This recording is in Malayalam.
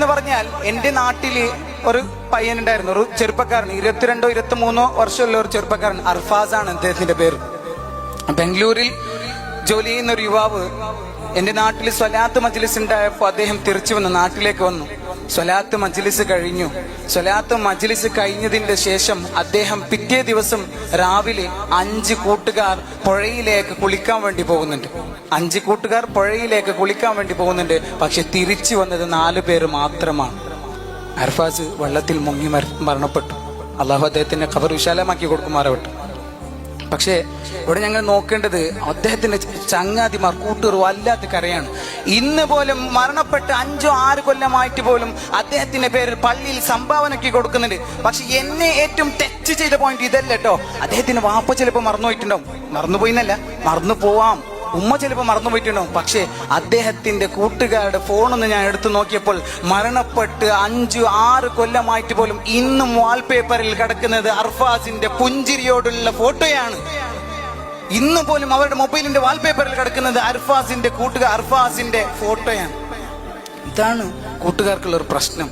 എന്ന് പറഞ്ഞാൽ എൻ്റെ നാട്ടിൽ ഒരു പയ്യനുണ്ടായിരുന്നു, ഒരു ചെറുപ്പക്കാരൻ, 22 23 വർഷമുള്ള ഒരു ചെറുപ്പക്കാരൻ, അർഫാസ് ആണ് അദ്ദേഹത്തിന്റെ പേര്. ബാംഗ്ലൂരിൽ ജോലി ചെയ്യുന്ന ഒരു യുവാവ് എൻ്റെ നാട്ടിൽ സ്വലാത്ത് മജ്ലിസ് ഉണ്ടായപ്പോൾ അദ്ദേഹം തിരിച്ചു വന്നു, നാട്ടിലേക്ക് വന്നു. സ്വലാത്ത് മജ്ലിസ് കഴിഞ്ഞു. സ്വലാത്ത് മജ്ലിസ് കഴിഞ്ഞതിന്റെ ശേഷം അദ്ദേഹം പിറ്റേ ദിവസം രാവിലെ 5 കൂട്ടുകാർ പുഴയിലേക്ക് കുളിക്കാൻ വേണ്ടി പോകുന്നുണ്ട്. 5 കൂട്ടുകാർ പുഴയിലേക്ക് കുളിക്കാൻ വേണ്ടി പോകുന്നുണ്ട്. പക്ഷെ തിരിച്ചു വന്നത് 4 പേര് മാത്രമാണ്. അർഫാസ് വെള്ളത്തിൽ മുങ്ങി മരണപ്പെട്ടു. അള്ളാഹു അദ്ദേഹത്തിന്റെ ഖബർ വിശാലമാക്കി കൊടുക്കുമാറാവട്ടെ. പക്ഷേ ഇവിടെ ഞങ്ങൾ നോക്കേണ്ടത് അദ്ദേഹത്തിന്റെ ചങ്ങാതിമാർ, കൂട്ടുകാർ വല്ലാത്ത കരയാണ്. ഇന്ന് പോലും മരണപ്പെട്ട് 5 6 കൊല്ലമായിട്ട് പോലും അദ്ദേഹത്തിന്റെ പേരിൽ പള്ളിയിൽ സംഭാവനയ്ക്ക് കൊടുക്കുന്നുണ്ട്. പക്ഷെ എന്നെ ഏറ്റവും ടച്ച് ചെയ്ത പോയിന്റ് ഇതല്ല കേട്ടോ. അദ്ദേഹത്തിന്റെ വാപ്പ ചിലപ്പോൾ മറന്നുപോയിട്ടുണ്ടാവും. മറന്നുപോയിന്നല്ല, മറന്നു പോവാം. ഉമ്മ ചിലപ്പോൾ മറന്നുപോയിട്ടുണ്ടാവും. പക്ഷെ അദ്ദേഹത്തിന്റെ കൂട്ടുകാരുടെ ഫോണൊന്ന് ഞാൻ എടുത്തു നോക്കിയപ്പോൾ മരണപ്പെട്ട് 5 6 കൊല്ലമായിട്ട് പോലും ഇന്നും വാൾപേപ്പറിൽ കിടക്കുന്നത് അർഫാസിന്റെ പുഞ്ചിരിയോടുള്ള ഫോട്ടോയാണ്. ഇന്ന് പോലും അവരുടെ മൊബൈലിന്റെ വാൾപേപ്പറിൽ കിടക്കുന്നത് അർഫാസിന്റെ കൂട്ടുകാർ, അർഫാസിന്റെ ഫോട്ടോയാണ്. ഇതാണ് കൂട്ടുകാർക്കുള്ള ഒരു പ്രശ്നം.